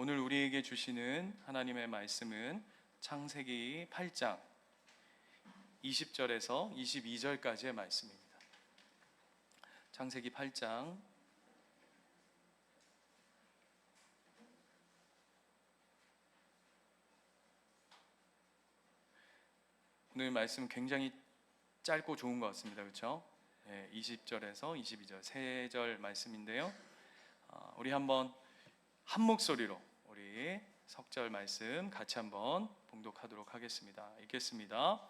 오늘 우리에게 주시는 하나님의 말씀은 창세기 8장 20절에서 22절까지의 말씀입니다. 창세기 8장 오늘 말씀 굉장히 짧고 좋은 것 같습니다. 그렇죠? 20절에서 22절 세 절 말씀인데요. 우리 한번 한 목소리로 우리 석절 말씀 같이 한번 봉독하도록 하겠습니다. 읽겠습니다.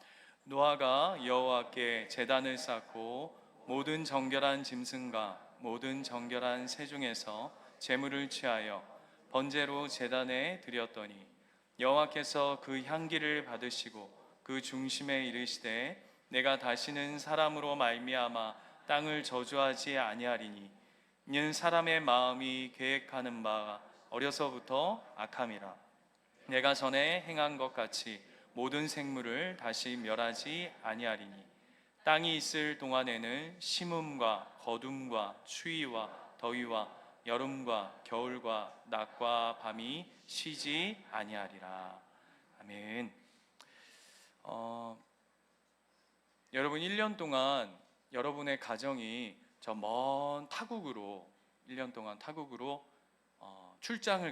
노아가 여호와께 제단을 쌓고 모든 정결한 짐승과 모든 정결한 새 중에서 제물을 취하여 번제로 제단에 드렸더니 여호와께서 그 향기를 받으시고 그 중심에 이르시되 내가 다시는 사람으로 말미암아 땅을 저주하지 아니하리니 이는 사람의 마음이 계획하는 바가 어려서부터 악함이라. 내가 전에 행한 것 같이 모든 생물을 다시 멸하지 아니하리니 땅이 있을 동안에는 심음과 거둠과 추위와 더위와 여름과 겨울과 낮과 밤이 쉬지 아니하리라. 아멘. 여러분 1년 동안 여러분의 가정이 저 먼 타국으로 1년 동안 타국으로 출장을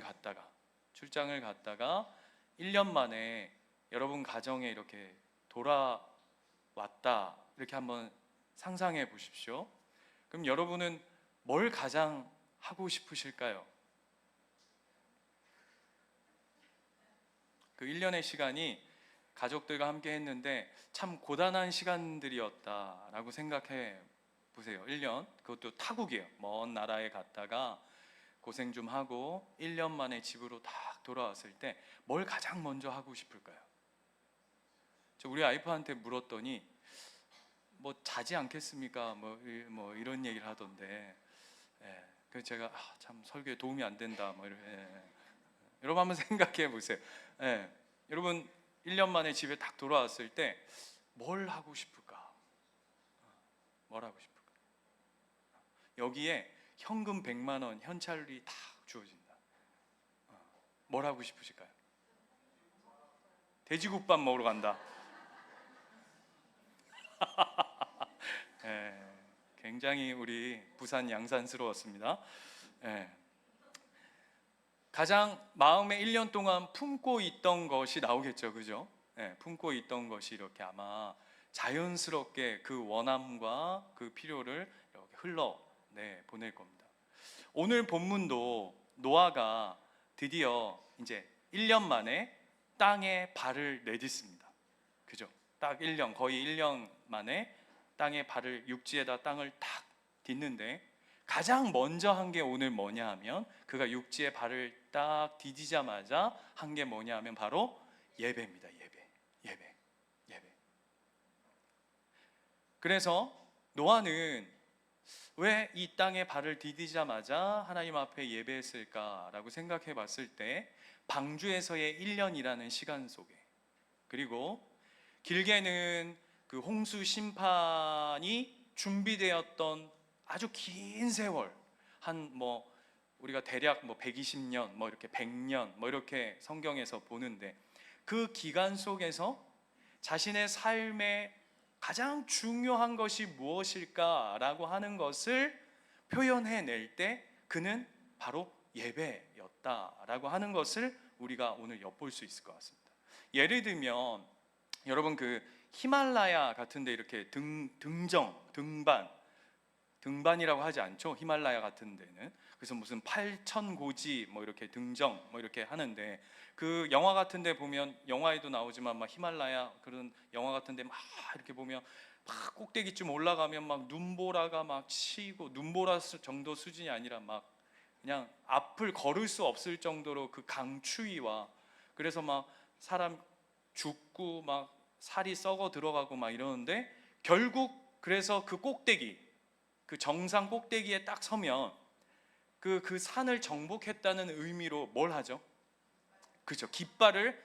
갔다가 1년 만에 여러분 가정에 이렇게 돌아왔다 이렇게 한번 상상해 보십시오. 그럼 여러분은 뭘 가장 하고 싶으실까요? 그 1년의 시간이 가족들과 함께 했는데 참 고단한 시간들이었다라고 생각해 보세요. 1년, 그것도 타국이에요. 먼 나라에 갔다가 고생 좀 하고 1년 만에 집으로 딱 돌아왔을 때 뭘 가장 먼저 하고 싶을까요? 저 우리 와이프한테 물었더니 뭐 자지 않겠습니까? 뭐 이런 얘기를 하던데, 그래서 제가 참 설교에 도움이 안 된다. 여러분 한번 생각해 보세요. 여러분 1년 만에 집에 딱 돌아왔을 때 뭘 하고 싶을까? 뭘 하고 싶을까? 여기에 현금 100만 원 현찰이 딱 주어진다. 뭘 하고 싶으실까요? 돼지국밥 먹으러 간다. 굉장히 우리 부산 양산스러웠습니다. 가장 마음에 1년 동안 품고 있던 것이 나오겠죠, 그죠? 품고 있던 것이 이렇게 아마 자연스럽게 그 원함과 그 필요를 이렇게 보낼 겁니다. 오늘 본문도 노아가 드디어 이제 1년 만에 땅에 발을 내딛습니다. 그죠? 딱 1년, 거의 1년 만에 땅에 발을, 육지에다 땅을 탁 딛는데 가장 먼저 한 게 오늘 뭐냐 하면 그가 육지에 발을 딱 디디자마자 한 게 뭐냐 하면 바로 예배입니다. 예배. 그래서 노아는 왜 이 땅에 발을 디디자마자 하나님 앞에 예배했을까라고 생각해 봤을 때 방주에서의 1년이라는 시간 속에, 그리고 길게는 그 홍수 심판이 준비되었던 아주 긴 세월, 우리가 대략 120년, 이렇게 100년, 이렇게 성경에서 보는데 그 기간 속에서 자신의 삶의 가장 중요한 것이 무엇일까라고 하는 것을 표현해낼 때 그는 바로 예배였다라고 하는 것을 우리가 오늘 엿볼 수 있을 것 같습니다. 예를 들면 여러분 그 히말라야 같은 데 이렇게 등반이라고 하지 않죠? 히말라야 같은 데는. 그래서 무슨 8,000고지 이렇게 등정 이렇게 하는데, 그 영화 같은 데 보면, 영화에도 나오지만 막 히말라야 그런 영화 같은 데 막 이렇게 보면 막 꼭대기쯤 올라가면 막 눈보라가 막 치고, 눈보라 정도 수준이 아니라 막 그냥 앞을 걸을 수 없을 정도로 그 강추위와, 그래서 막 사람 죽고 막 살이 썩어 들어가고 막 이러는데, 결국 그래서 그 꼭대기, 그 정상 꼭대기에 딱 서면 그 산을 정복했다는 의미로 뭘 하죠? 그죠? 깃발을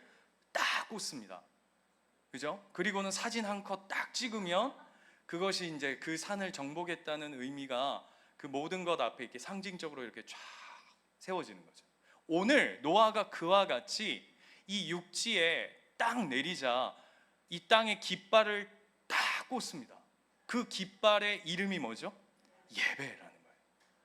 딱 꽂습니다. 그죠? 그리고는 사진 한 컷 딱 찍으면 그것이 이제 그 산을 정복했다는 의미가 그 모든 것 앞에 이렇게 상징적으로 이렇게 쫙 세워지는 거죠. 오늘 노아가 그와 같이 이 육지에 딱 내리자 이 땅에 깃발을 딱 꽂습니다. 그 깃발의 이름이 뭐죠? 예배라는 거예요.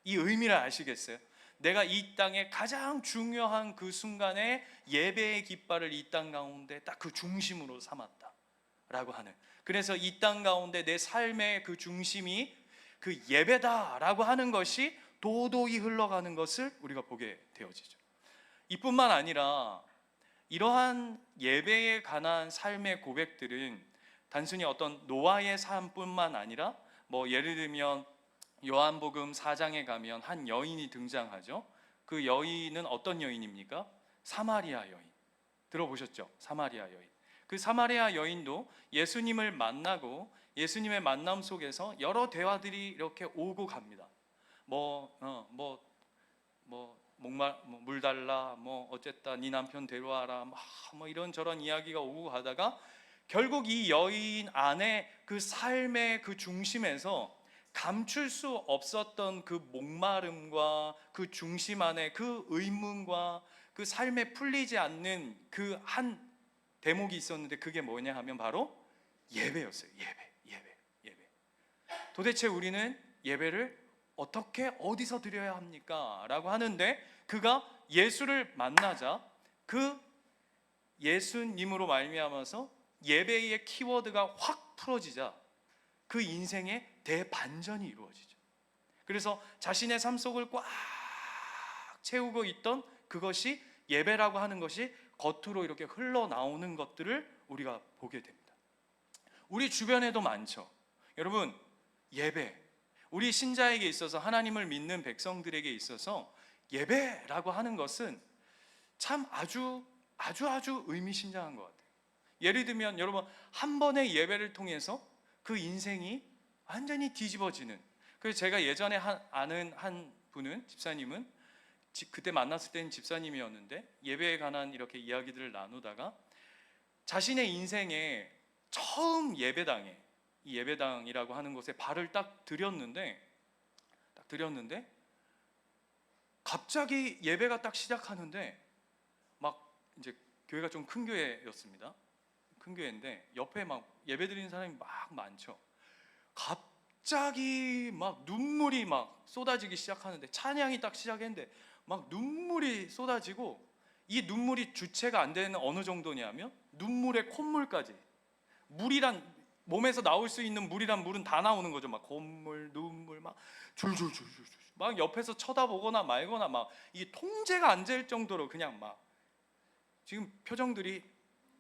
이 의미를 아시겠어요? 내가 이 땅에 가장 중요한 그 순간에 예배의 깃발을 이 땅 가운데 딱 그 중심으로 삼았다라고 하는, 그래서 이 땅 가운데 내 삶의 그 중심이 그 예배다라고 하는 것이 도도히 흘러가는 것을 우리가 보게 되어지죠. 이뿐만 아니라 이러한 예배에 관한 삶의 고백들은 단순히 어떤 노아의 삶뿐만 아니라 뭐 예를 들면 요한복음 4장에 가면 한 여인이 등장하죠. 그 여인은 어떤 여인입니까? 사마리아 여인. 들어보셨죠? 사마리아 여인. 그 사마리아 여인도 예수님을 만나고 예수님의 만남 속에서 여러 대화들이 이렇게 오고 갑니다. 물 달라, 어쨌다, 네 남편 데려와라, 뭐 이런저런 이야기가 오고 가다가 결국 이 여인 안에 그 삶의 그 중심에서 감출 수 없었던 그 목마름과 그 중심 안에 그 의문과 그 삶에 풀리지 않는 그 한 대목이 있었는데, 그게 뭐냐 하면 바로 예배였어요. 예배. 도대체 우리는 예배를 어떻게 어디서 드려야 합니까? 라고 하는데, 그가 예수를 만나자 그 예수님으로 말미암아서 예배의 키워드가 확 풀어지자 그 인생의 대반전이 이루어지죠. 그래서 자신의 삶 속을 꽉 채우고 있던 그것이 예배라고 하는 것이 겉으로 이렇게 흘러나오는 것들을 우리가 보게 됩니다. 우리 주변에도 많죠. 여러분, 예배, 우리 신자에게 있어서, 하나님을 믿는 백성들에게 있어서 예배라고 하는 것은 참 아주 의미심장한 것 같아요. 예를 들면 여러분, 한 번의 예배를 통해서 그 인생이 완전히 뒤집어지는, 그래서 제가 예전에 아는 한 분은, 집사님은, 그때 만났을 때는 집사님이었는데 예배에 관한 이렇게 이야기들을 나누다가 자신의 인생에 처음 예배당에, 이 예배당이라고 하는 곳에 발을 딱 들였는데 갑자기 예배가 딱 시작하는데, 막 이제 교회가 좀 큰 교회였습니다. 큰 교회인데 옆에 막 예배 드리는 사람이 막 많죠. 갑자기 막 눈물이 막 쏟아지기 시작하는데, 찬양이 딱 시작했는데 막 눈물이 쏟아지고, 이 눈물이 주체가 안 되는 어느 정도냐면 눈물에 콧물까지, 물이란, 몸에서 나올 수 있는 물이란 물은 다 나오는 거죠. 막 콧물, 눈물 막 줄줄줄줄 막 옆에서 쳐다보거나 말거나 막 이게 통제가 안 될 정도로 그냥 막, 지금 표정들이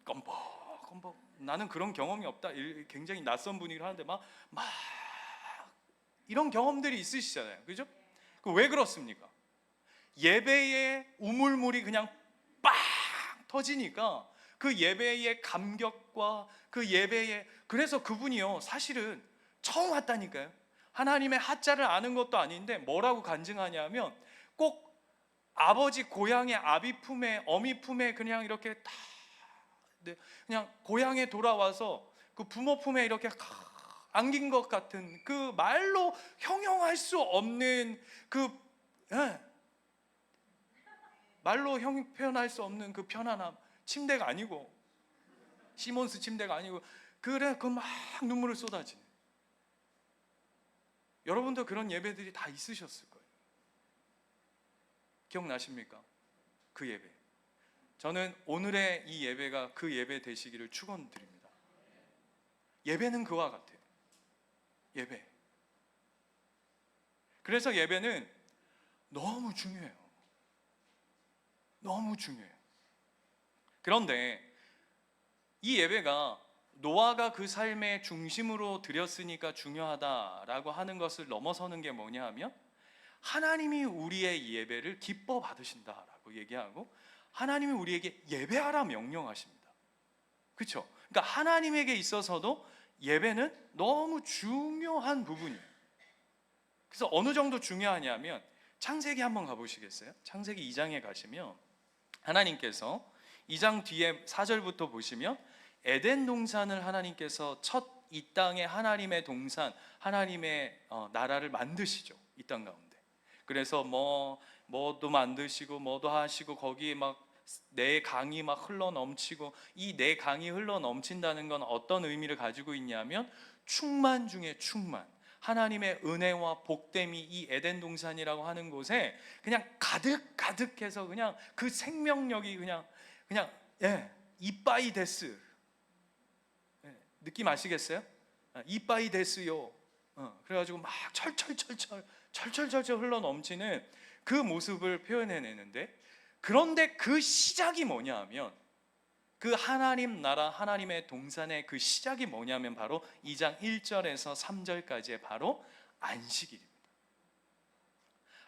껌뻑껌뻑, 나는 그런 경험이 없다, 굉장히 낯선 분위기를 하는데 막 이런 경험들이 있으시잖아요. 그죠? 왜 그렇습니까? 예배의 우물물이 그냥 빵 터지니까 그 예배의 감격과 그 예배의, 그래서 그분이요 사실은 처음 왔다니까요. 하나님의 하자를 아는 것도 아닌데 뭐라고 간증하냐면, 꼭 아버지 고향의 아비 품에, 어미 품에 그냥 이렇게 다 그냥 고향에 돌아와서 그 부모 품에 이렇게 안긴 것 같은, 그 말로 형용할 수 없는 그, 말로 표현할 수 없는 그 편안함, 침대가 아니고, 시몬스 침대가 아니고, 그래 그 막 눈물을 쏟아지는, 여러분도 그런 예배들이 다 있으셨을 거예요. 기억나십니까? 그 예배. 저는 오늘의 이 예배가 그 예배 되시기를 축원드립니다. 예배는 그와 같아요. 예배. 그래서 예배는 너무 중요해요. 너무 중요해요. 그런데 이 예배가 노아가 그 삶의 중심으로 드렸으니까 중요하다라고 하는 것을 넘어서는 게 뭐냐 하면, 하나님이 우리의 예배를 기뻐 받으신다라고 얘기하고, 하나님이 우리에게 예배하라 명령하십니다. 그렇죠? 그러니까 하나님에게 있어서도 예배는 너무 중요한 부분이에요. 그래서 어느 정도 중요하냐면, 창세기 한번 가보시겠어요? 창세기 2장에 가시면 하나님께서 2장 뒤에 4절부터 보시면, 에덴 동산을 하나님께서 첫 이 땅에 하나님의 동산, 하나님의 나라를 만드시죠. 이 땅 가운데. 그래서 뭐도 만드시고 뭐도 하시고 거기에 막 내 강이 막 흘러 넘치고, 이 내 강이 흘러 넘친다는 건 어떤 의미를 가지고 있냐면 충만 중에 충만, 하나님의 은혜와 복됨이 이 에덴 동산이라고 하는 곳에 그냥 가득해서 그냥 그 생명력이 그냥 이빠이 데스, 느낌 아시겠어요? 이빠이 데스요. 그래가지고 막 철철 흘러 넘치는 그 모습을 표현해내는데, 그런데 그 시작이 뭐냐 하면, 그 하나님 나라 하나님의 동산의 그 시작이 뭐냐면 바로 2장 1절에서 3절까지의 바로 안식일입니다.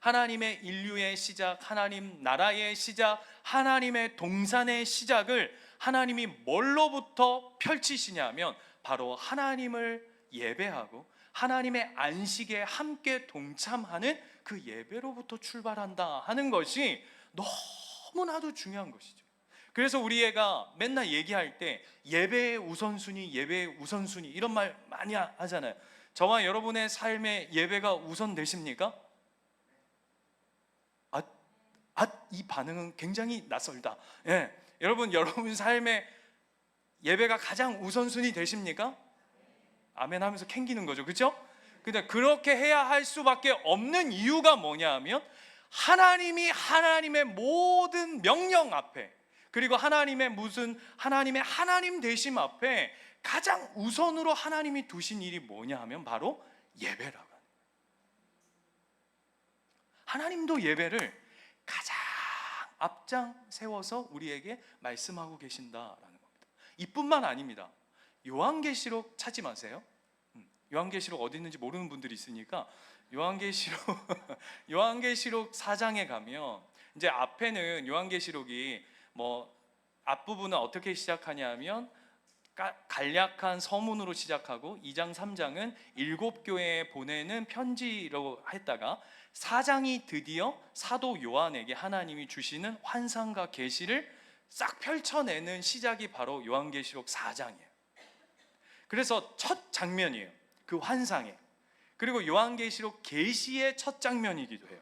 하나님의 인류의 시작, 하나님 나라의 시작, 하나님의 동산의 시작을 하나님이 뭘로부터 펼치시냐면 바로 하나님을 예배하고 하나님의 안식에 함께 동참하는 그 예배로부터 출발한다 하는 것이 너무나도 중요한 것이죠. 그래서 우리 애가 맨날 얘기할 때 예배의 우선순위 이런 말 많이 하잖아요. 저와 여러분의 삶에 예배가 우선 되십니까? 이 반응은 굉장히 낯설다. 여러분 삶에 예배가 가장 우선순위 되십니까? 아멘 하면서 캥기는 거죠, 그렇죠? 근데 그렇게 해야 할 수밖에 없는 이유가 뭐냐 하면, 하나님이 하나님의 모든 명령 앞에, 그리고 하나님의 하나님 되심 앞에 가장 우선으로 하나님이 두신 일이 뭐냐 하면 바로 예배라고 합니다. 하나님도 예배를 가장 앞장 세워서 우리에게 말씀하고 계신다라는 겁니다. 이뿐만 아닙니다. 요한계시록 찾지 마세요. 요한계시록 어디 있는지 모르는 분들이 있으니까 요한계시록 4장에 가면, 이제 앞에는 요한계시록이 앞부분은 어떻게 시작하냐면 간략한 서문으로 시작하고 2장 3장은 7교회에 보내는 편지로 했다가 4장이 드디어 사도 요한에게 하나님이 주시는 환상과 계시를 싹 펼쳐내는 시작이 바로 요한계시록 4장이에요. 그래서 첫 장면이에요, 그 환상에. 그리고 요한계시록 계시의 첫 장면이기도 해요.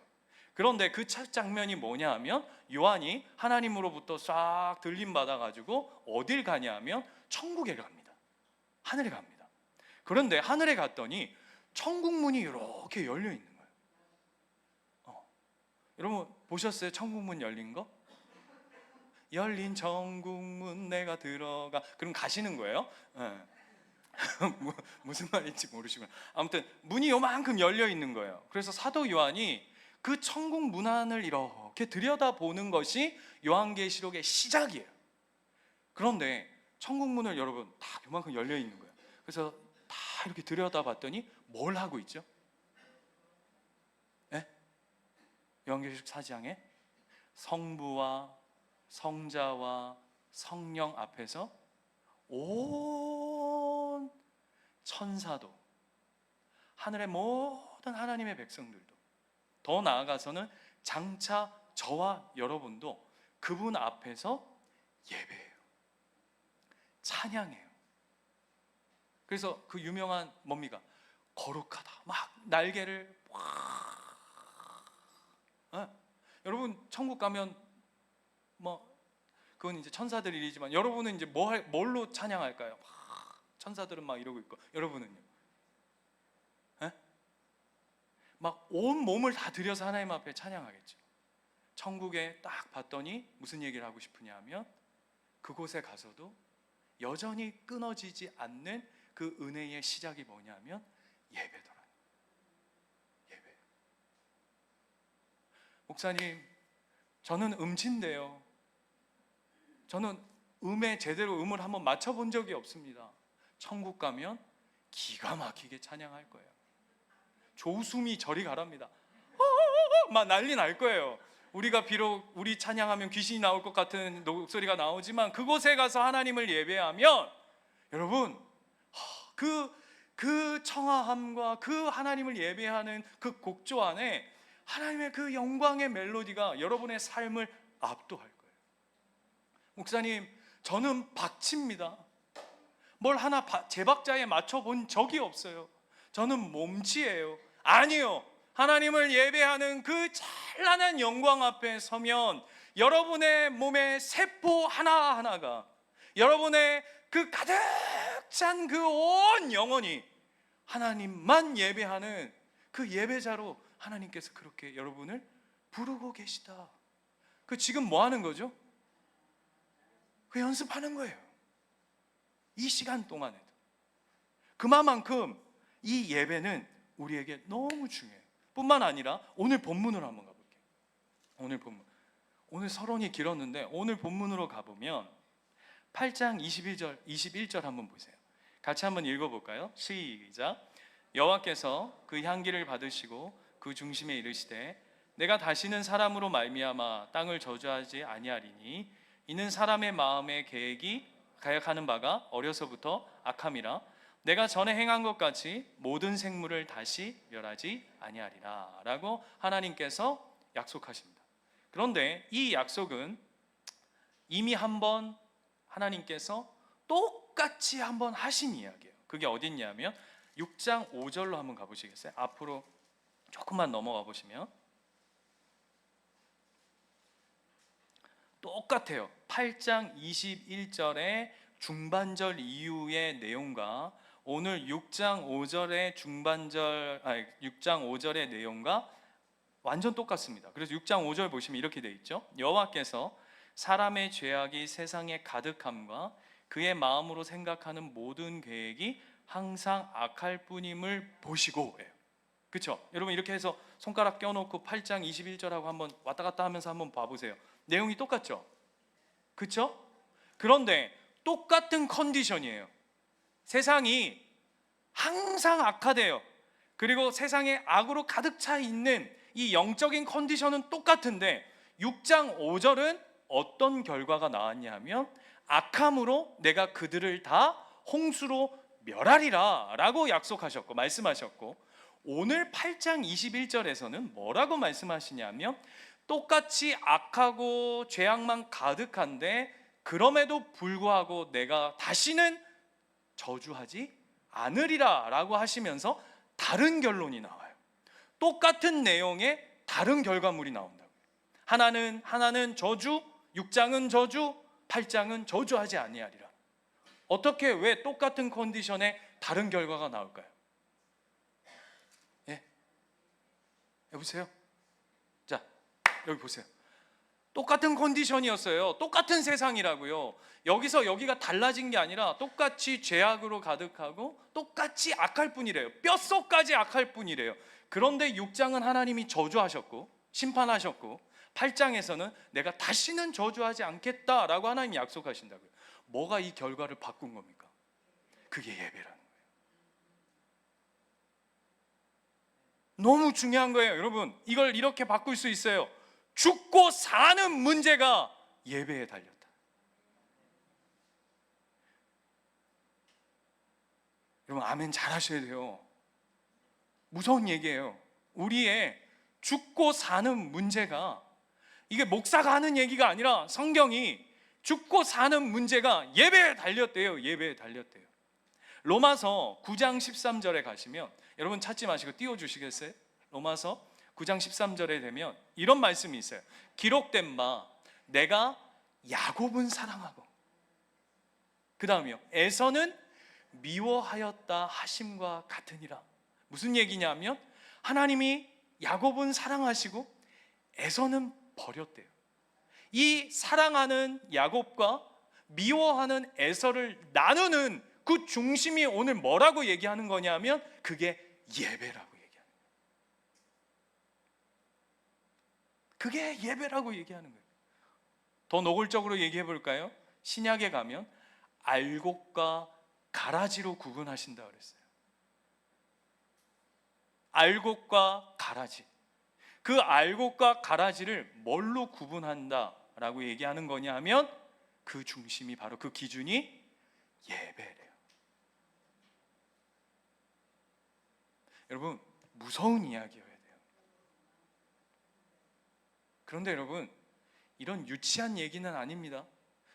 그런데 그 첫 장면이 뭐냐 하면, 요한이 하나님으로부터 싹 들림 받아가지고 어딜 가냐 하면 천국에 갑니다. 하늘에 갑니다. 그런데 하늘에 갔더니 천국 문이 이렇게 열려 있는 거예요. 여러분 보셨어요? 천국 문 열린 거? 열린 천국 문 내가 들어가, 그럼 가시는 거예요? 무슨 말인지 모르시면 아무튼 문이 요만큼 열려 있는 거예요. 그래서 사도 요한이 그 천국 문안을 이렇게 들여다보는 것이 요한계시록의 시작이에요. 그런데 천국 문을 여러분 다 요만큼 열려 있는 거예요. 그래서 다 이렇게 들여다봤더니 뭘 하고 있죠? 요한계시록 4장에 성부와 성자와 성령 앞에서 온 천사도, 하늘의 모든 하나님의 백성들도, 더 나아가서는 장차 저와 여러분도 그분 앞에서 예배해요. 찬양해요. 그래서 그 유명한 뭡니까? 거룩하다. 막 날개를 여러분 천국 가면 그건 이제 천사들 일이지만 여러분은 이제 뭘로 찬양할까요? 천사들은 막 이러고 있고, 여러분은요? 막 온 몸을 다 들여서 하나님 앞에 찬양하겠죠. 천국에 딱 봤더니 무슨 얘기를 하고 싶으냐 하면, 그곳에 가서도 여전히 끊어지지 않는 그 은혜의 시작이 뭐냐면 예배더라. 예배. 목사님, 저는 음치인데요, 저는 제대로 음을 한번 맞춰본 적이 없습니다. 천국 가면 기가 막히게 찬양할 거예요. 조숨이 저리 가랍니다. 막 난리 날 거예요. 우리가 비록 우리 찬양하면 귀신이 나올 것 같은 목소리가 나오지만, 그곳에 가서 하나님을 예배하면 여러분 그 청아함과 그 하나님을 예배하는 그 곡조 안에 하나님의 그 영광의 멜로디가 여러분의 삶을 압도할 거예요. 목사님, 저는 박치입니다. 뭘 하나 제 박자에 맞춰본 적이 없어요. 저는 몸치예요. 아니요, 하나님을 예배하는 그 찬란한 영광 앞에 서면 여러분의 몸의 세포 하나하나가, 여러분의 그 가득 찬 그 온 영혼이 하나님만 예배하는 그 예배자로 하나님께서 그렇게 여러분을 부르고 계시다. 그 지금 뭐 하는 거죠? 그 연습하는 거예요. 이 시간 동안에도. 그만큼 이 예배는 우리에게 너무 중요해요. 뿐만 아니라 오늘 본문으로 한번 가볼게요. 오늘 본문. 오늘 서론이 길었는데 오늘 본문으로 가보면 8장 21절 한번 보세요. 같이 한번 읽어볼까요? 시작. 여호와께서 그 향기를 받으시고 그 중심에 이르시되 내가 다시는 사람으로 말미암아 땅을 저주하지 아니하리니 이는 사람의 마음의 계획하는 바가 어려서부터 악함이라 내가 전에 행한 것 같이 모든 생물을 다시 멸하지 아니하리라 라고 하나님께서 약속하십니다. 그런데 이 약속은 이미 한번 하나님께서 똑같이 한번 하신 이야기예요. 그게 어딨냐면 6장 5절로 한번 가보시겠어요? 앞으로 조금만 넘어가 보시면 똑같아요. 8장 21절의 중반절 이후의 내용과 오늘 6장 5절의 6장 5절의 내용과 완전 똑같습니다. 그래서 6장 5절 보시면 이렇게 돼 있죠. 여호와께서 사람의 죄악이 세상에 가득함과 그의 마음으로 생각하는 모든 계획이 항상 악할 뿐임을 보시고 해요. 그렇죠? 여러분 이렇게 해서 손가락 껴놓고 8장 21절하고 한번 왔다 갔다 하면서 한번 봐보세요. 내용이 똑같죠? 그렇죠? 그런데 똑같은 컨디션이에요. 세상이 항상 악하대요. 그리고 세상에 악으로 가득 차 있는 이 영적인 컨디션은 똑같은데 6장 5절은 어떤 결과가 나왔냐 하면 악함으로 내가 그들을 다 홍수로 멸하리라 라고 약속하셨고 말씀하셨고, 오늘 8장 21절에서는 뭐라고 말씀하시냐면 똑같이 악하고 죄악만 가득한데 그럼에도 불구하고 내가 다시는 저주하지 않으리라 라고 하시면서 다른 결론이 나와요. 똑같은 내용에 다른 결과물이 나온다고요. 하나는 저주, 6장은 저주, 8장은 저주하지 아니하리라. 어떻게 왜 똑같은 컨디션에 다른 결과가 나올까요? 예? 여보세요? 자, 여기 보세요. 똑같은 컨디션이었어요. 똑같은 세상이라고요. 여기서 여기가 달라진 게 아니라 똑같이 죄악으로 가득하고 똑같이 악할 뿐이래요. 뼛속까지 악할 뿐이래요. 그런데 6장은 하나님이 저주하셨고 심판하셨고 8장에서는 내가 다시는 저주하지 않겠다라고 하나님이 약속하신다고요. 뭐가 이 결과를 바꾼 겁니까? 그게 예배라는 거예요. 너무 중요한 거예요. 여러분 이걸 이렇게 바꿀 수 있어요. 죽고 사는 문제가 예배에 달렸다. 여러분 아멘 잘 하셔야 돼요. 무서운 얘기예요. 우리의 죽고 사는 문제가, 이게 목사가 하는 얘기가 아니라 성경이 죽고 사는 문제가 예배에 달렸대요. 예배에 달렸대요. 로마서 9장 13절에 가시면, 여러분 찾지 마시고 띄워주시겠어요? 로마서 9장 13절에 되면 이런 말씀이 있어요. 기록된 바 내가 야곱은 사랑하고 그 다음이요 에서는 미워하였다 하심과 같으니라. 무슨 얘기냐면 하나님이 야곱은 사랑하시고 에서는 버렸대요. 이 사랑하는 야곱과 미워하는 에서를 나누는 그 중심이 오늘 뭐라고 얘기하는 거냐면 그게 예배라고 얘기하는 거예요. 그게 예배라고 얘기하는 거예요. 더 노골적으로 얘기해 볼까요? 신약에 가면 알곡과 가라지로 구분하신다 그랬어요. 알곡과 가라지. 그 알곡과 가라지를 뭘로 구분한다라고 얘기하는 거냐 하면 그 중심이 바로 그 기준이 예배래요. 여러분 무서운 이야기여야 돼요. 그런데 여러분 이런 유치한 얘기는 아닙니다.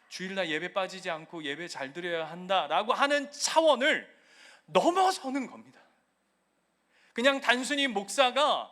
주일날 예배 빠지지 않고 예배 잘 드려야 한다라고 하는 차원을 넘어서는 겁니다. 그냥 단순히 목사가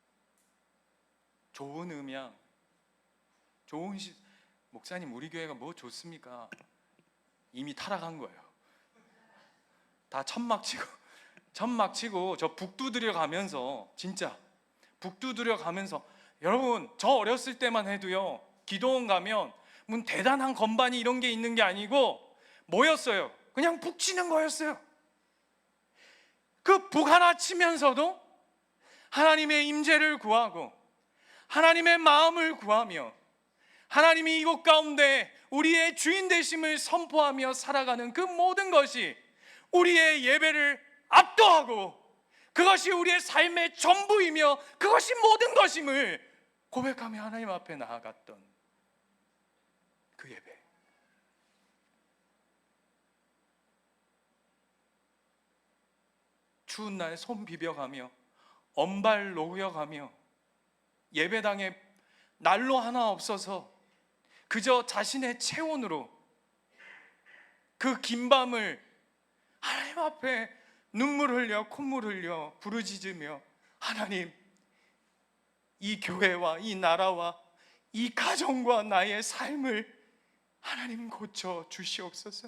좋은 음향, 좋은 목사님 우리 교회가 뭐 좋습니까? 이미 타락한 거예요. 다 천막 치고 저 북 두드려 가면서, 진짜 북 두드려 가면서, 여러분 저 어렸을 때만 해도요, 기도원 가면 문 대단한 건반이 이런 게 있는 게 아니고 뭐였어요? 그냥 북 치는 거였어요. 그 북 하나 치면서도 하나님의 임재를 구하고 하나님의 마음을 구하며 하나님이 이곳 가운데 우리의 주인 되심을 선포하며 살아가는 그 모든 것이 우리의 예배를 압도하고 그것이 우리의 삶의 전부이며 그것이 모든 것임을 고백하며 하나님 앞에 나아갔던 그 예배. 추운 날 손 비벼가며 언발 녹여가며 예배당에 난로 하나 없어서 그저 자신의 체온으로 그 긴 밤을 하나님 앞에 눈물 흘려 콧물 흘려 부르짖으며, 하나님, 이 교회와 이 나라와 이 가정과 나의 삶을 하나님 고쳐 주시옵소서,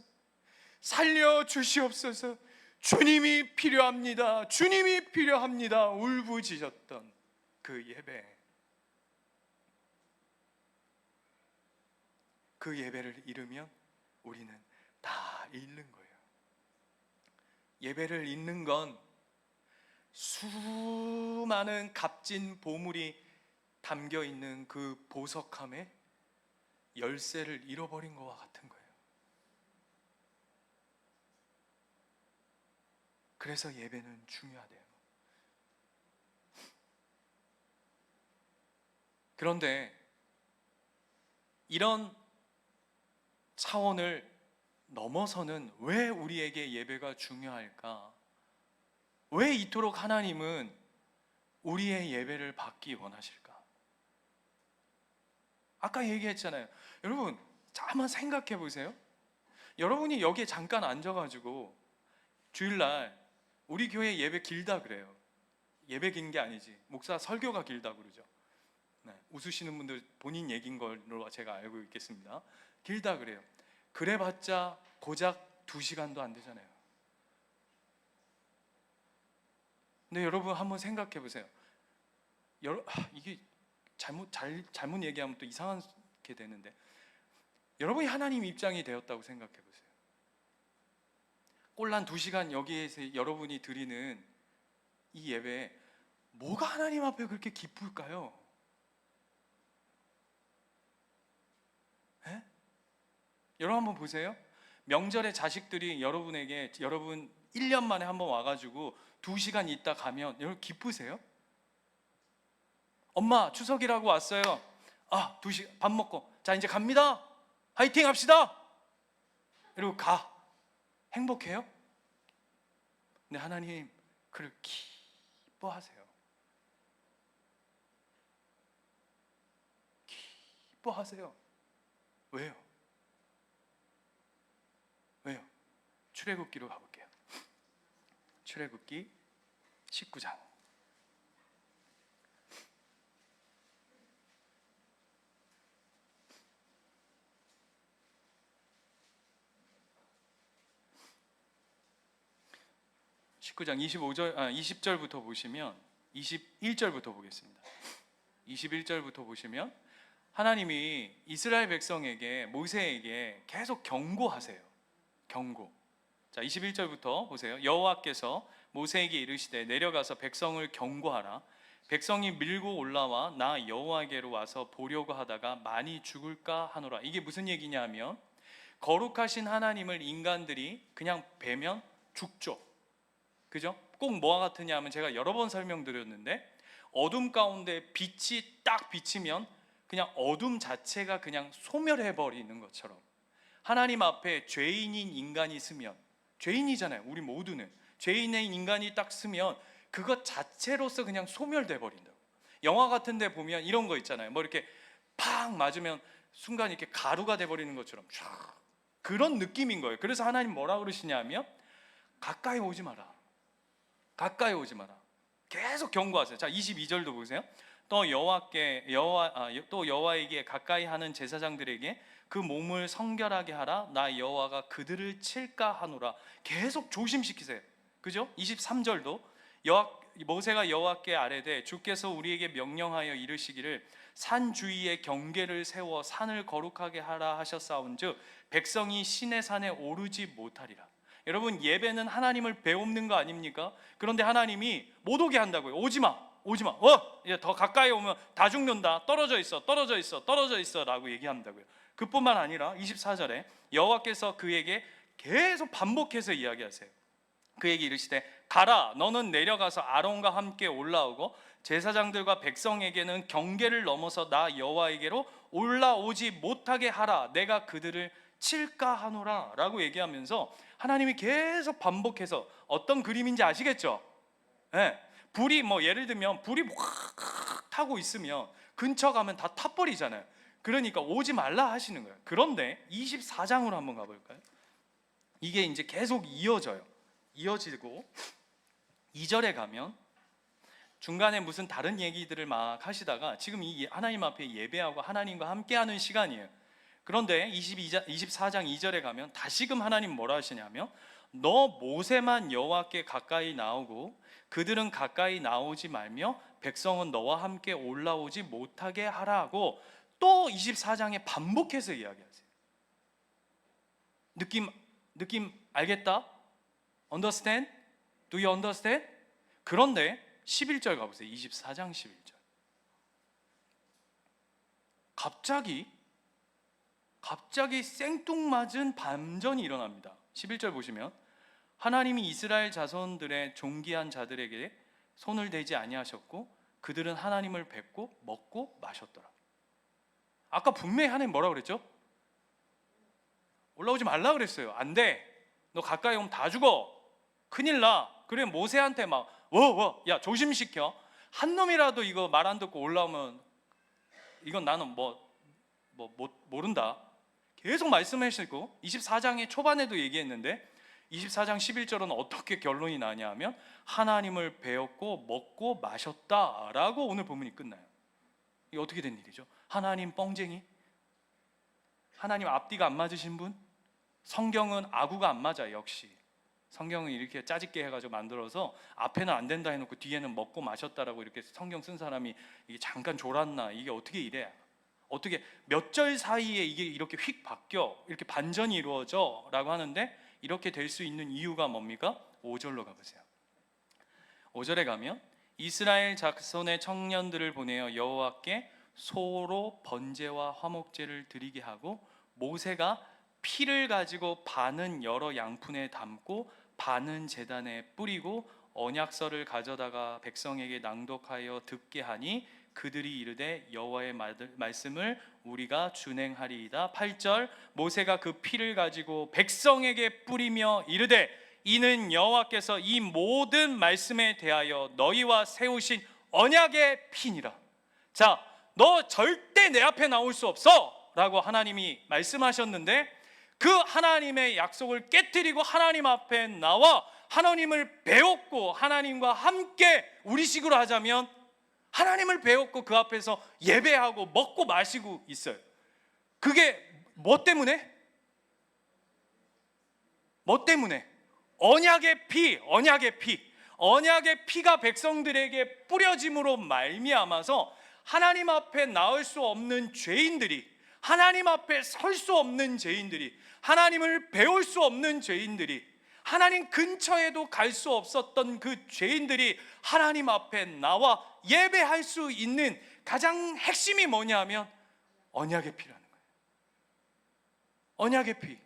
살려 주시옵소서, 주님이 필요합니다, 주님이 필요합니다 울부짖었던 그 예배. 그 예배를 잃으면 우리는 다 잃는 거예요. 예배를 잃는 건 수많은 값진 보물이 담겨 있는 그 보석함에 열쇠를 잃어버린 것과 같은 거예요. 그래서 예배는 중요하대요. 그런데 이런 차원을 넘어서는 왜 우리에게 예배가 중요할까? 왜 이토록 하나님은 우리의 예배를 받기 원하실까? 아까 얘기했잖아요. 여러분, 자, 한번 생각해 보세요. 여러분이 여기에 잠깐 앉아가지고 주일날 우리 교회 예배 길다 그래요. 예배 긴 게 아니지, 목사 설교가 길다 그러죠. 네, 웃으시는 분들 본인 얘기인 걸로 제가 알고 있겠습니다. 길다 그래요. 그래봤자 고작 2시간도 안 되잖아요. 근데 여러분 한번 생각해 보세요. 이게 잘못 얘기하면 또 이상하게 되는데, 여러분이 하나님 입장이 되었다고 생각해 보세요. 꼴랑 2시간 여기에서 여러분이 드리는 이 예배, 뭐가 하나님 앞에 그렇게 기쁠까요? 에? 여러분 한번 보세요. 명절에 자식들이 여러분에게, 여러분 1년 만에 한번 와가지고 2시간 있다 가면 여러분 기쁘세요? 엄마 추석이라고 왔어요. 2시간 밥 먹고 자 이제 갑니다, 화이팅 합시다, 이러고 가. 행복해요? 근데 하나님 그를 기뻐하세요. 기뻐하세요. 왜요? 왜요? 출애굽기로 가볼게요. 출애굽기 19장. (19장) 20절부터 보시면 21절부터 보겠습니다. 21절부터 보시면 하나님이 이스라엘 백성에게, 모세에게 계속 경고하세요. 경고. 자, 21절부터 보세요. 여호와께서 모세에게 이르시되 내려가서 백성을 경고하라. 백성이 밀고 올라와 나 여호와에게로 와서 보려고 하다가 많이 죽을까 하노라. 이게 무슨 얘기냐 하면, 거룩하신 하나님을 인간들이 그냥 뵈면 죽죠. 그죠? 꼭 뭐와 같으냐 하면, 제가 여러 번 설명드렸는데, 어둠 가운데 빛이 딱 비치면 그냥 어둠 자체가 그냥 소멸해 버리는 것처럼, 하나님 앞에 죄인인 인간이 서면, 죄인이잖아요. 우리 모두는 죄인인 인간이 딱 서면 그것 자체로서 그냥 소멸돼 버린다고. 영화 같은 데 보면 이런 거 있잖아요. 뭐 이렇게 팍 맞으면 순간 이렇게 가루가 돼 버리는 것처럼 쫙, 그런 느낌인 거예요. 그래서 하나님 뭐라 그러시냐면, 가까이 오지 마라, 가까이 오지 마라, 계속 경고하세요. 자, 22절도 보세요. 또 여호와에게 가까이 하는 제사장들에게 그 몸을 성결하게 하라. 나 여호와가 그들을 칠까 하노라. 계속 조심시키세요. 그죠? 23절도 모세가 여호와께 아뢰되 주께서 우리에게 명령하여 이르시기를 산 주위에 경계를 세워 산을 거룩하게 하라 하셨사온즉 백성이 신의 산에 오르지 못하리라. 여러분, 예배는 하나님을 배웁는 거 아닙니까? 그런데 하나님이 못 오게 한다고요. 오지마, 오지마. 더 가까이 오면 다 죽는다. 떨어져 있어, 떨어져 있어, 떨어져 있어 라고 얘기한다고요. 그뿐만 아니라 24절에 여호와께서 그에게 계속 반복해서 이야기하세요. 그에게 이르시되 가라, 너는 내려가서 아론과 함께 올라오고 제사장들과 백성에게는 경계를 넘어서 나 여호와에게로 올라오지 못하게 하라. 내가 그들을 칠까 하노라 라고 얘기하면서 하나님이 계속 반복해서, 어떤 그림인지 아시겠죠? 네. 불이 예를 들면 불이 확 타고 있으면 근처 가면 다 타버리잖아요. 그러니까 오지 말라 하시는 거예요. 그런데 24장으로 한번 가볼까요? 이게 이제 계속 이어지고 2절에 가면 중간에 무슨 다른 얘기들을 막 하시다가 지금 이 하나님 앞에 예배하고 하나님과 함께하는 시간이에요. 그런데 24장 2절에 가면 다시금 하나님 뭐라 하시냐면 너 모세만 여호와께 가까이 나오고 그들은 가까이 나오지 말며 백성은 너와 함께 올라오지 못하게 하라고 또 24장에 반복해서 이야기하세요. 느낌 알겠다? Understand? Do you understand? 그런데 11절 가보세요. 24장 11절. 갑자기 생뚱맞은 반전이 일어납니다. 11절 보시면 하나님이 이스라엘 자손들의 존귀한 자들에게 손을 대지 아니하셨고 그들은 하나님을 뵙고 먹고 마셨더라. 아까 분명히 하나님 뭐라고 그랬죠? 올라오지 말라 그랬어요. 안 돼. 너 가까이 오면 다 죽어. 큰일 나. 그래 모세한테 막 야 조심시켜. 한 놈이라도 이거 말 안 듣고 올라오면 이건 나는 모른다. 계속 말씀하시고 24장의 초반에도 얘기했는데 24장 11절은 어떻게 결론이 나냐면 하나님을 배웠고 먹고 마셨다라고 오늘 본문이 끝나요. 이게 어떻게 된 일이죠? 하나님 뻥쟁이? 하나님 앞뒤가 안 맞으신 분? 성경은 아구가 안 맞아요. 역시 성경은 이렇게 짜집게 해가지고 만들어서 앞에는 안 된다 해놓고 뒤에는 먹고 마셨다라고 이렇게 성경 쓴 사람이 이게 잠깐 졸았나? 이게 어떻게 이래? 어떻게 몇 절 사이에 이게 이렇게 휙 바뀌어? 이렇게 반전이 이루어져? 라고 하는데 이렇게 될 수 있는 이유가 뭡니까? 5절로 가보세요. 5절에 가면 이스라엘 자손의 청년들을 보내어 여호와께 소로 번제와 화목제를 드리게 하고 모세가 피를 가지고 반은 여러 양푼에 담고 반은 제단에 뿌리고 언약서를 가져다가 백성에게 낭독하여 듣게 하니 그들이 이르되 여호와의 말씀을 우리가 준행하리이다. 8절 모세가 그 피를 가지고 백성에게 뿌리며 이르되 이는 여호와께서 이 모든 말씀에 대하여 너희와 세우신 언약의 피니라. 자, 너 절대 내 앞에 나올 수 없어 라고 하나님이 말씀하셨는데 그 하나님의 약속을 깨트리고 하나님 앞에 나와 하나님을 배웠고 하나님과 함께 우리식으로 하자면 하나님을 배웠고 그 앞에서 예배하고 먹고 마시고 있어요. 그게 뭐 때문에? 언약의 피가 백성들에게 뿌려짐으로 말미암아서 하나님 앞에 나올 수 없는 죄인들이, 하나님 앞에 설 수 없는 죄인들이, 하나님을 배울 수 없는 죄인들이, 하나님 근처에도 갈 수 없었던 그 죄인들이 하나님 앞에 나와 예배할 수 있는 가장 핵심이 뭐냐면 언약의 피라는 거예요. 언약의 피.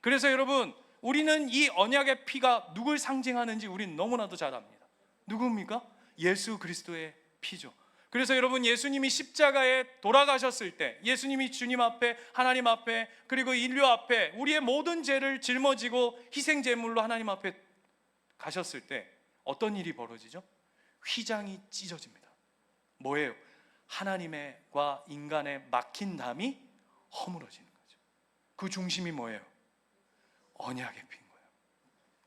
그래서 여러분, 우리는 이 언약의 피가 누굴 상징하는지 우리는 너무나도 잘 압니다. 누굽니까? 예수 그리스도의 피죠. 그래서 여러분, 예수님이 십자가에 돌아가셨을 때, 예수님이 주님 앞에, 하나님 앞에, 그리고 인류 앞에 우리의 모든 죄를 짊어지고 희생제물로 하나님 앞에 가셨을 때 어떤 일이 벌어지죠? 휘장이 찢어집니다. 뭐예요? 하나님과 인간의 막힌 담이 허물어지는 거죠. 그 중심이 뭐예요? 언약의 피인 거예요.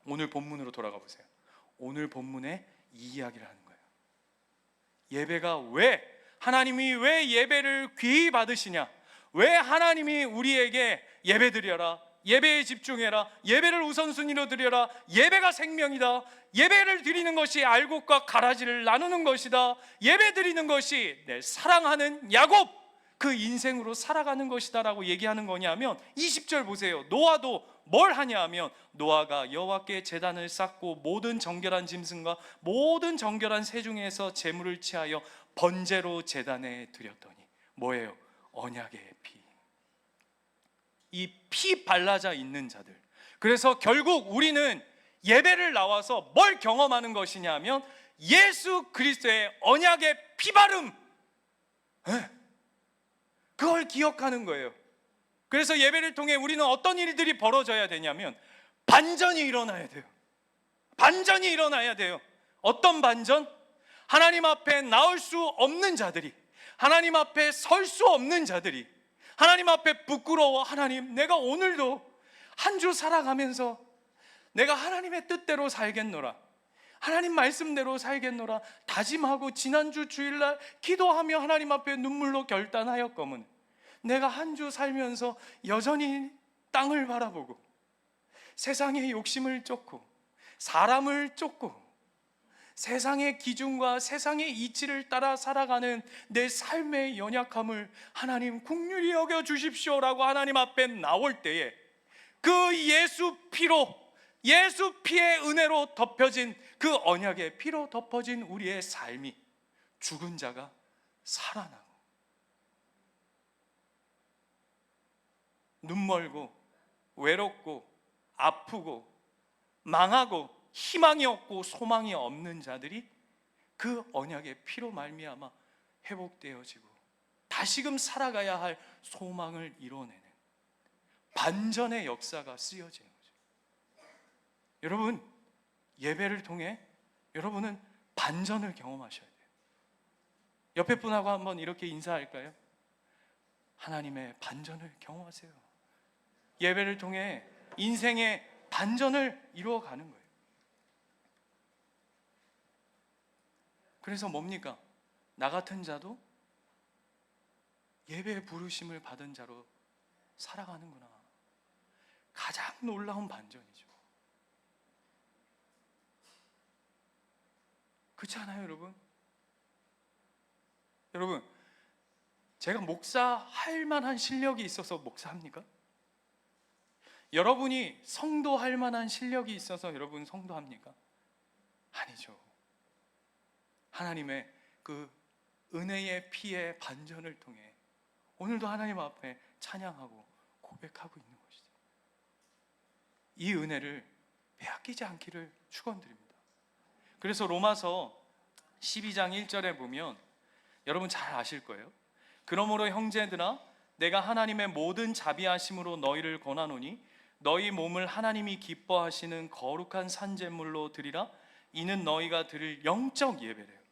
오늘 본문으로 돌아가 보세요. 오늘 본문에 이 이야기를 하는 거예요. 예배가 왜 하나님이 왜 예배를 귀히 받으시냐? 왜 하나님이 우리에게 예배드려라, 예배에 집중해라, 예배를 우선순위로 드려라, 예배가 생명이다, 예배를 드리는 것이 알곡과 가라지를 나누는 것이다, 예배 드리는 것이 내 사랑하는 야곱 그 인생으로 살아가는 것이다 라고 얘기하는 거냐면, 20절 보세요. 노아도 뭘 하냐 하면, 노아가 여호와께 제단을 쌓고 모든 정결한 짐승과 모든 정결한 새 중에서 제물을 취하여 번제로 제단에 드렸더니 뭐예요? 언약의 피. 이 피 발라져 있는 자들. 그래서 결국 우리는 예배를 나와서 뭘 경험하는 것이냐 하면 예수 그리스도의 언약의 피바름, 그걸 기억하는 거예요. 그래서 예배를 통해 우리는 어떤 일들이 벌어져야 되냐면 반전이 일어나야 돼요. 반전이 일어나야 돼요. 어떤 반전? 하나님 앞에 나올 수 없는 자들이, 하나님 앞에 설 수 없는 자들이, 하나님 앞에 부끄러워, 하나님 내가 오늘도 한 주 살아가면서 내가 하나님의 뜻대로 살겠노라, 하나님 말씀대로 살겠노라 다짐하고 지난주 주일날 기도하며 하나님 앞에 눈물로 결단하였거든, 내가 한 주 살면서 여전히 땅을 바라보고 세상의 욕심을 쫓고 사람을 쫓고 세상의 기준과 세상의 이치를 따라 살아가는 내 삶의 연약함을 하나님 긍휼히 여겨 주십시오라고 하나님 앞에 나올 때에 그 예수 피로, 예수 피의 은혜로 덮여진 그 언약의 피로 덮어진 우리의 삶이 죽은 자가 살아나고 눈멀고 외롭고 아프고 망하고 희망이 없고 소망이 없는 자들이 그 언약의 피로 말미암아 회복되어지고 다시금 살아가야 할 소망을 이뤄내는 반전의 역사가 쓰여지는 거죠. 여러분, 예배를 통해 여러분은 반전을 경험하셔야 돼요. 옆에 분하고 한번 이렇게 인사할까요? 하나님의 반전을 경험하세요. 예배를 통해 인생의 반전을 이루어가는 거예요. 그래서 뭡니까? 나 같은 자도 예배의 부르심을 받은 자로 살아가는구나. 가장 놀라운 반전이죠. 그렇지 않아요, 여러분? 여러분, 제가 목사할 만한 실력이 있어서 목사합니까? 여러분이 성도할 만한 실력이 있어서 여러분 성도합니까? 아니죠. 하나님의 그 은혜의 피의 반전을 통해 오늘도 하나님 앞에 찬양하고 고백하고 있는 것이죠. 이 은혜를 빼앗기지 않기를 축원드립니다. 그래서 로마서 12장 1절에 보면 여러분 잘 아실 거예요. 그러므로 형제들아, 내가 하나님의 모든 자비하심으로 너희를 권하노니 너희 몸을 하나님이 기뻐하시는 거룩한 산제물로 드리라. 이는 너희가 드릴 영적 예배래요.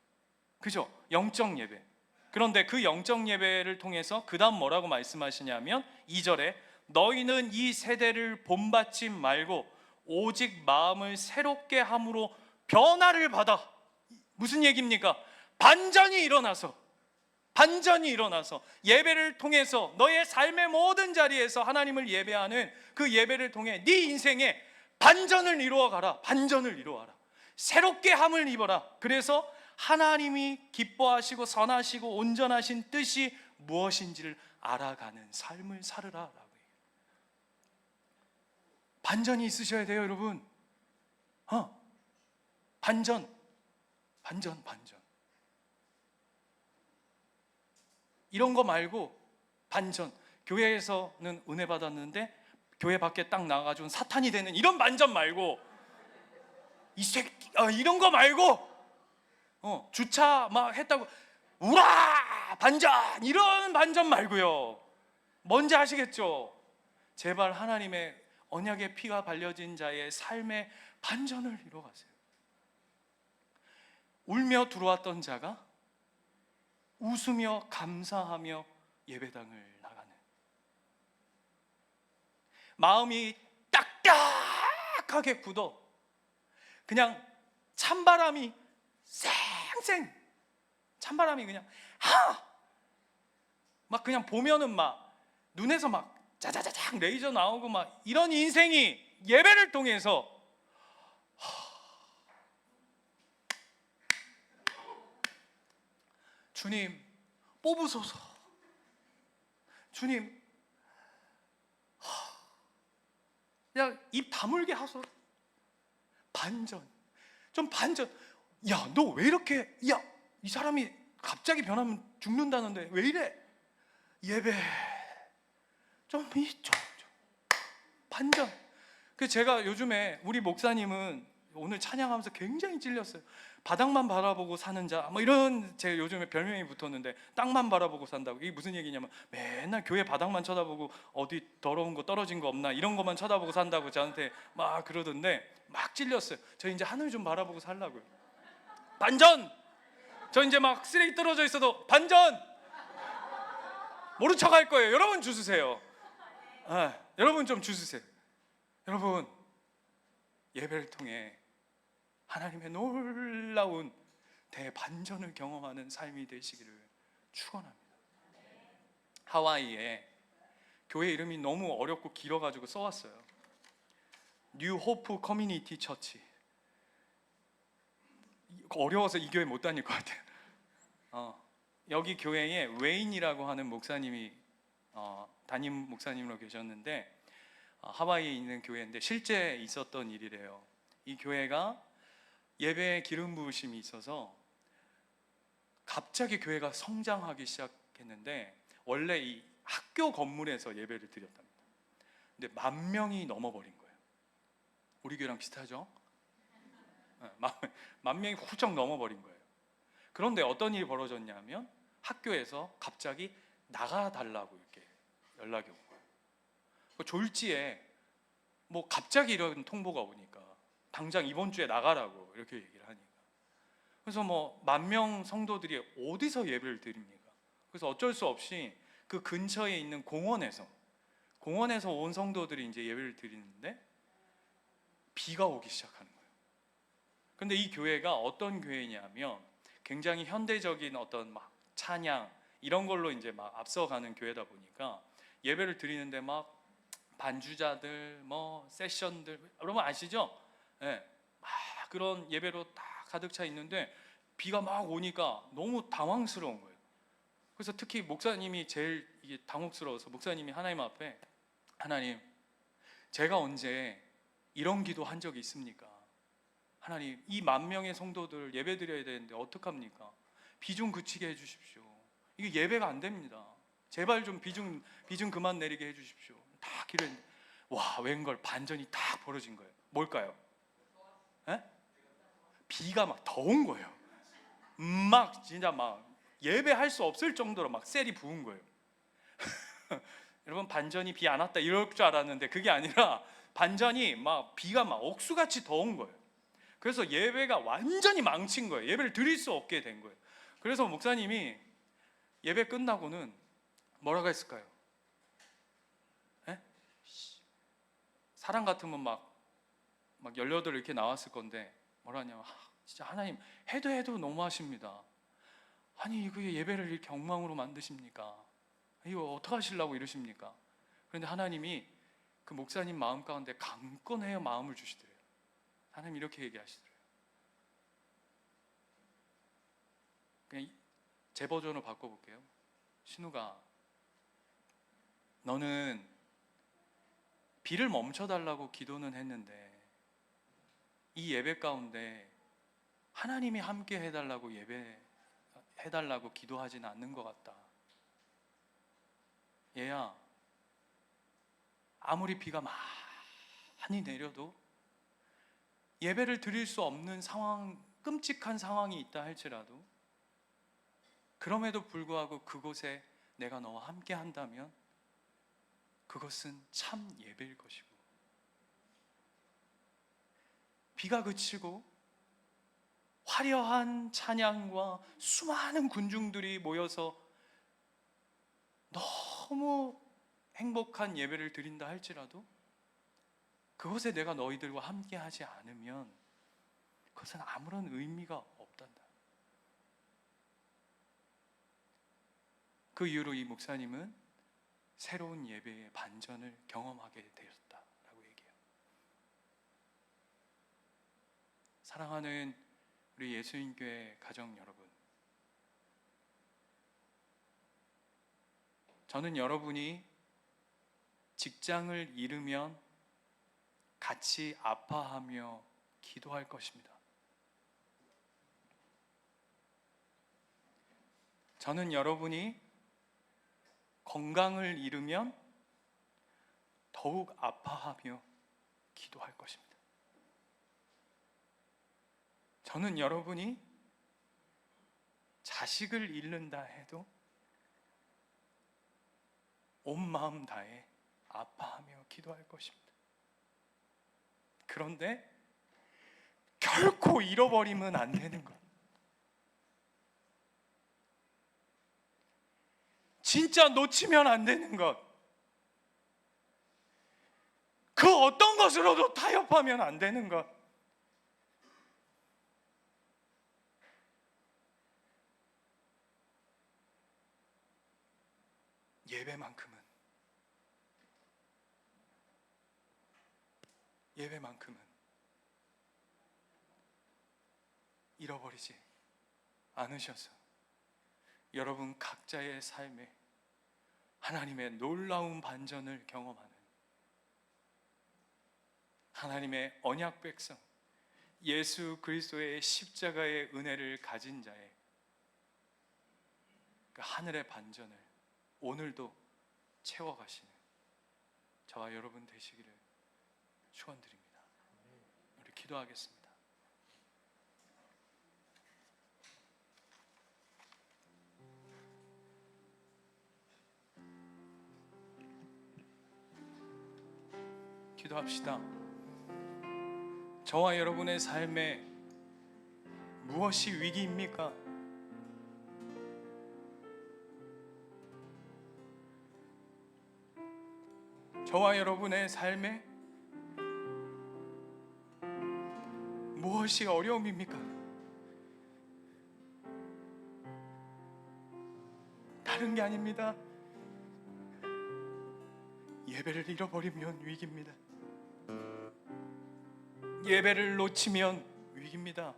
그죠? 영적 예배. 그런데 그 영적 예배를 통해서 그 다음 뭐라고 말씀하시냐면 2절에 너희는 이 세대를 본받지 말고 오직 마음을 새롭게 함으로 변화를 받아. 무슨 얘기입니까? 반전이 일어나서 예배를 통해서 너의 삶의 모든 자리에서 하나님을 예배하는 그 예배를 통해 네 인생에 반전을 이루어가라. 반전을 이루어라. 새롭게 함을 입어라. 그래서 하나님이 기뻐하시고 선하시고 온전하신 뜻이 무엇인지를 알아가는 삶을 살으라. 반전이 있으셔야 돼요, 여러분. 반전. 이런 거 말고 반전. 교회에서는 은혜 받았는데 교회 밖에 딱 나가가지고 사탄이 되는 이런 반전 말고, 이 새끼 이런 거 말고, 주차 막 했다고 우라 반전, 이런 반전 말고요. 뭔지 아시겠죠? 제발 하나님의 언약의 피가 발려진 자의 삶의 반전을 이뤄가세요. 울며 들어왔던 자가 웃으며 감사하며 예배당을 나가는, 마음이 딱딱하게 굳어 그냥 찬바람이 그냥 막 그냥 보면은 막 눈에서 막 짜자자작 레이저 나오고 막 이런 인생이 예배를 통해서 주님 뽑으소서, 주님 그냥 입 다물게 하소서. 반전, 좀 반전. 야, 너 왜 이렇게, 야, 이 사람이 갑자기 변하면 죽는다는데 왜 이래? 예배 좀 반전. 그 제가 요즘에 우리 목사님은 오늘 찬양하면서 굉장히 찔렸어요. 바닥만 바라보고 사는 자, 뭐 이런 제 요즘에 별명이 붙었는데, 땅만 바라보고 산다고. 이게 무슨 얘기냐면 맨날 교회 바닥만 쳐다보고 어디 더러운 거 떨어진 거 없나 이런 것만 쳐다보고 산다고 저한테 막 그러던데 막 찔렸어요. 저 이제 하늘 좀 바라보고 살라고요. 반전. 저 이제 막 쓰레기 떨어져 있어도 반전. 모른 척 할 거예요. 여러분 주세요. 여러분 좀 주세요. 여러분, 예배를 통해 하나님의 놀라운 대반전을 경험하는 삶이 되시기를 축원합니다. 하와이에 교회 이름이 너무 어렵고 길어가지고 써왔어요. 뉴 호프 커뮤니티 처치. 어려워서 이 교회 못 다닐 것 같아요. 여기 교회에 웨인이라고 하는 목사님이 담임 목사님으로 계셨는데, 하와이에 있는 교회인데 실제 있었던 일이래요. 이 교회가 예배에 기름 부으심이 있어서 갑자기 교회가 성장하기 시작했는데, 원래 이 학교 건물에서 예배를 드렸답니다. 근데 10,000명이 넘어버린 거예요. 우리 교회랑 비슷하죠? 10,000명이 훌쩍 넘어버린 거예요. 그런데 어떤 일이 벌어졌냐면 학교에서 갑자기 나가달라고 이렇게 연락이 온 거예요. 졸지에 뭐 갑자기 이런 통보가 오니까 당장 이번 주에 나가라고 이렇게 얘기를 하니까, 그래서 뭐 10,000명 성도들이 어디서 예배를 드립니까? 그래서 어쩔 수 없이 그 근처에 있는 공원에서 온 성도들이 이제 예배를 드리는데 비가 오기 시작하는 거예요. 근데 이 교회가 어떤 교회냐면 굉장히 현대적인 어떤 막 찬양 이런 걸로 이제 막 앞서가는 교회다 보니까 예배를 드리는데 막 반주자들, 뭐 세션들, 여러분 아시죠? 네, 막 그런 예배로 다 가득 차 있는데 비가 막 오니까 너무 당황스러운 거예요. 그래서 특히 목사님이 제일 이게 당혹스러워서 목사님이 하나님 앞에, 하나님, 제가 언제 이런 기도 한 적이 있습니까? 하나님, 이 10,000명의 성도들 예배 드려야 되는데 어떡합니까? 비 좀 그치게 해주십시오. 이게 예배가 안 됩니다. 제발 좀 비 좀 그만 내리게 해주십시오. 다 기도했는데 와, 웬걸 반전이 딱 벌어진 거예요. 뭘까요? 에? 비가 막 더 온 거예요. 막 진짜 막 예배할 수 없을 정도로 막 셀이 부은 거예요. 여러분, 반전이 비 안 왔다 이럴 줄 알았는데 그게 아니라 반전이 막 비가 막 옥수같이 더 온 거예요. 그래서 예배가 완전히 망친 거예요. 예배를 드릴 수 없게 된 거예요. 그래서 목사님이 예배 끝나고는 뭐라고 했을까요? 에? 사람 같으면 막 18 이렇게 나왔을 건데 뭐라냐면, 진짜 하나님 해도 너무하십니다. 아니 이거 예배를 이렇게 엉망으로 만드십니까? 이거 어떻게 하시려고 이러십니까? 그런데 하나님이 그 목사님 마음 가운데 강건해요 마음을 주시더래요. 하나님 이렇게 얘기하시더래요. 그냥 제 버전으로 바꿔볼게요. 신우가, 너는 비를 멈춰달라고 기도는 했는데 이 예배 가운데 하나님이 함께 해달라고 해달라고 기도하지는 않는 것 같다. 얘야, 아무리 비가 많이 내려도 예배를 드릴 수 없는 상황, 끔찍한 상황이 있다 할지라도 그럼에도 불구하고 그곳에 내가 너와 함께 한다면 그것은 참 예배일 것이고, 비가 그치고 화려한 찬양과 수많은 군중들이 모여서 너무 행복한 예배를 드린다 할지라도 그것에 내가 너희들과 함께 하지 않으면 그것은 아무런 의미가 없단다. 그 이후로 이 목사님은 새로운 예배의 반전을 경험하게 되었다라고 얘기해요. 사랑하는 우리 예수인교회 가정 여러분, 저는 여러분이 직장을 잃으면 같이 아파하며 기도할 것입니다. 저는 여러분이 건강을 잃으면 더욱 아파하며 기도할 것입니다. 저는 여러분이 자식을 잃는다 해도 온 마음 다해 아파하며 기도할 것입니다. 그런데 결코 잃어버리면 안 되는 것, 진짜 놓치면 안 되는 것, 그 어떤 것으로도 타협하면 안 되는 것, 예배만큼은 잃어버리지 않으셔서 여러분 각자의 삶에 하나님의 놀라운 반전을 경험하는 하나님의 언약 백성, 예수 그리스도의 십자가의 은혜를 가진 자의 그 하늘의 반전을 오늘도 채워가시는 저와 여러분 되시기를 축원드립니다. 우리 기도하겠습니다. 기도합시다. 저와 여러분의 삶에 무엇이 위기입니까? 저와 여러분의 삶에 무엇이 어려움입니까? 다른 게 아닙니다. 예배를 잃어버리면 위기입니다. 예배를 놓치면 위기입니다.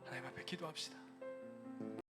하나님 앞에 기도합시다.